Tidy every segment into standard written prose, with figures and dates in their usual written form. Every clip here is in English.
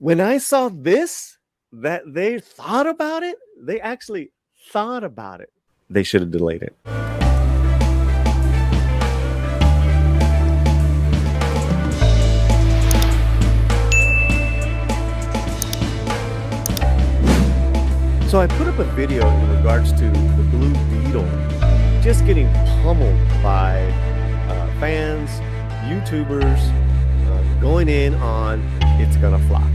When I saw this, that they thought about it, they actually thought about it. They should have delayed it. So I put up a video in regards to the Blue Beetle just getting pummeled by fans, YouTubers, going in on it's gonna flop.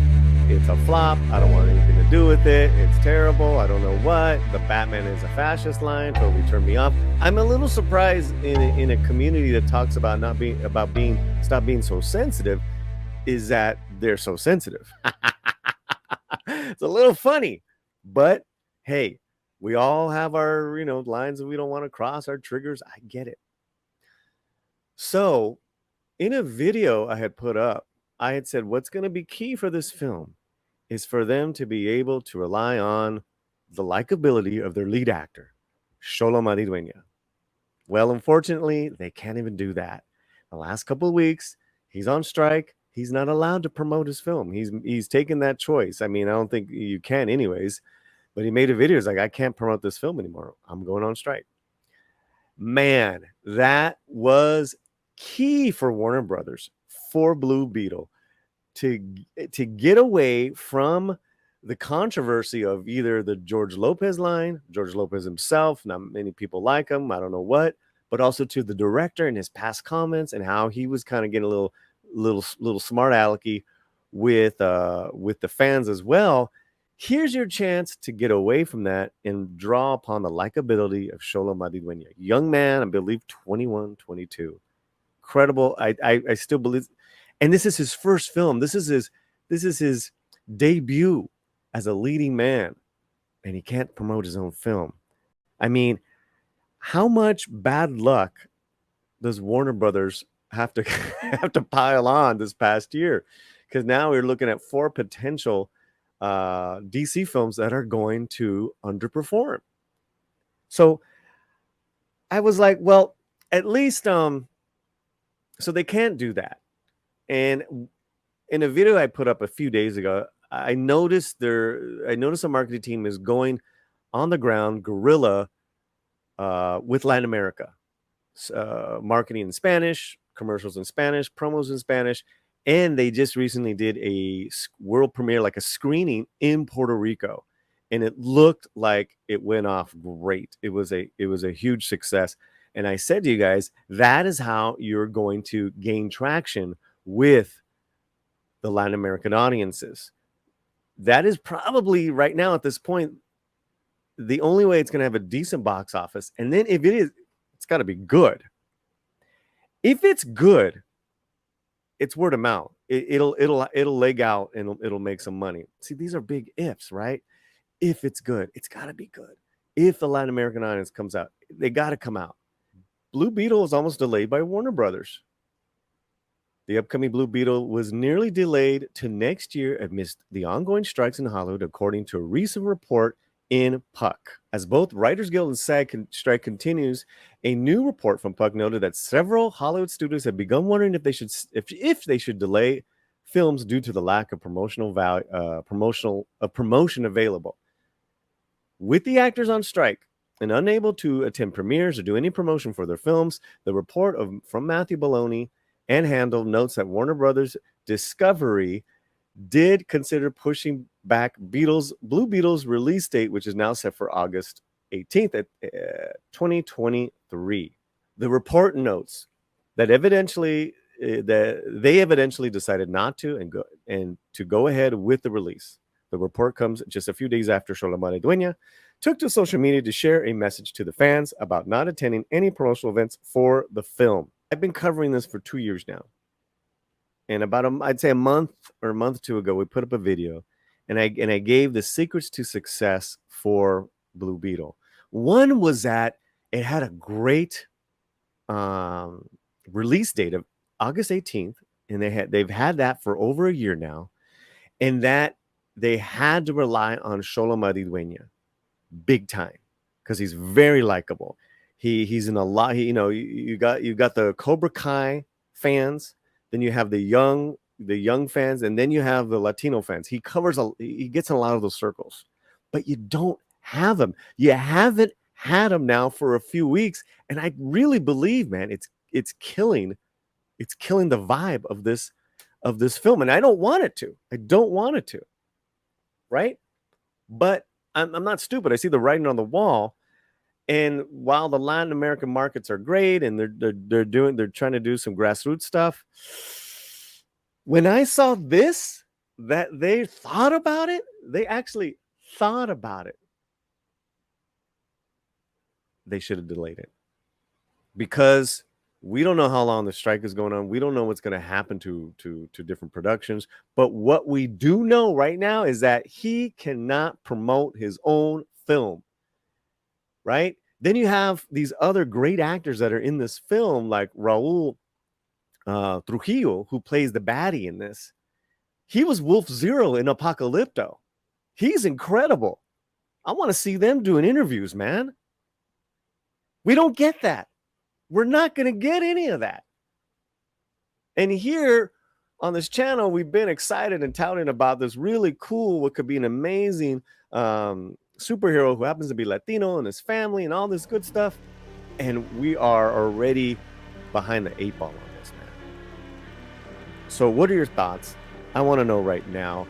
It's a flop. I don't want anything to do with it. It's terrible. I don't know what. The Batman is a fascist line totally turned me off. I'm a little surprised in a community that talks about stop being so sensitive, is that they're so sensitive. It's a little funny, but hey, we all have our lines that we don't want to cross, our triggers. I get it. So in a video I had put up, I had said what's going to be key for this film is for them to be able to rely on the likability of their lead actor, Xolo Maridueña. Well, unfortunately, they can't even do that. The last couple of weeks, he's on strike. He's not allowed to promote his film. He's taken that choice. I mean, I don't think you can anyways, but he made a video. He's like, I can't promote this film anymore. I'm going on strike. Man, that was key for Warner Brothers, for Blue Beetle, to get away from the controversy of either the George Lopez line, George Lopez himself, not many people like him, I don't know what, but also to the director and his past comments and how he was kind of getting a little smart alecky with the fans as well. Here's your chance to get away from that and draw upon the likability of Xolo Maridueña. Young man, I believe 21, 22. Incredible. I still believe, and this is his first film. This is his debut as a leading man, and he can't promote his own film. I mean, how much bad luck does Warner Brothers have to have to pile on this past year? Because now we're looking at 4 potential DC films that are going to underperform. So I was like, well, at least so they can't do that. And in a video I put up a few days ago, I noticed a marketing team is going on the ground guerrilla with Latin America, marketing in Spanish, commercials in Spanish, promos in Spanish, and they just recently did a world premiere, like a screening in Puerto Rico, and it looked like it went off great. It was a huge success, and I said to you guys, that is how you're going to gain traction with the Latin American audiences. That is probably right now at this point the only way it's going to have a decent box office. And then if it is, it's got to be good. If it's good, it's word of mouth. It'll leg out and it'll make some money. See, these are big ifs, right? If it's good, it's got to be good. If the Latin American audience comes out, they got to come out. Blue Beetle is almost delayed by Warner Brothers. The upcoming Blue Beetle was nearly delayed to next year amidst the ongoing strikes in Hollywood, according to a recent report in Puck. As both Writers Guild and SAG strike continues, a new report from Puck noted that several Hollywood studios have begun wondering if they should delay films due to the lack of promotion available. With the actors on strike and unable to attend premieres or do any promotion for their films, the report from Matthew Bologna and Handel notes that Warner Brothers Discovery did consider pushing back Blue Beetle's release date, which is now set for August 18th at 2023. The report notes that they eventually decided not to go ahead with the release. The report comes just a few days after Xolo Maridueña took to social media to share a message to the fans about not attending any promotional events for the film. I've been covering this for 2 years now. And about I'd say a month or two ago, we put up a video, and I gave the secrets to success for Blue Beetle. One was that it had a great release date of August 18th, and they've had that for over a year now, and that they had to rely on Xolo Maridueña big time because he's very likable. He's in a lot. You got the Cobra Kai fans. Then you have the young the young fans, and then you have the Latino fans. He gets in a lot of those circles, but you don't have him. You haven't had him now for a few weeks, and I really believe, man, it's killing the vibe of this film, and I don't want it to. I don't want it to, right? But I'm not stupid. I see the writing on the wall. And while the Latin American markets are great and they're trying to do some grassroots stuff, when I saw this, that they thought about it, they actually thought about it. They should have delayed it, because we don't know how long the strike is going on. We don't know what's going to happen to different productions. But what we do know right now is that he cannot promote his own film, right? Then you have these other great actors that are in this film, like Raul Trujillo, who plays the baddie in this. He was Wolf Zero in Apocalypto. He's incredible. I want to see them doing interviews, man. We don't get that. We're not going to get any of that. And here on this channel, we've been excited and touting about this really cool, what could be an amazing superhero who happens to be Latino and his family and all this good stuff. And we are already behind the 8 ball on this, man. So what are your thoughts? I want to know right now.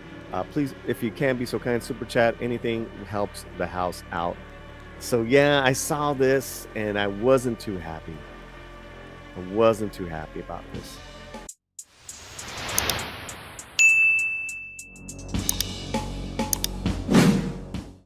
Please, if you can be so kind, super chat. Anything helps the house out. So yeah, I saw this and I wasn't too happy. I wasn't too happy about this.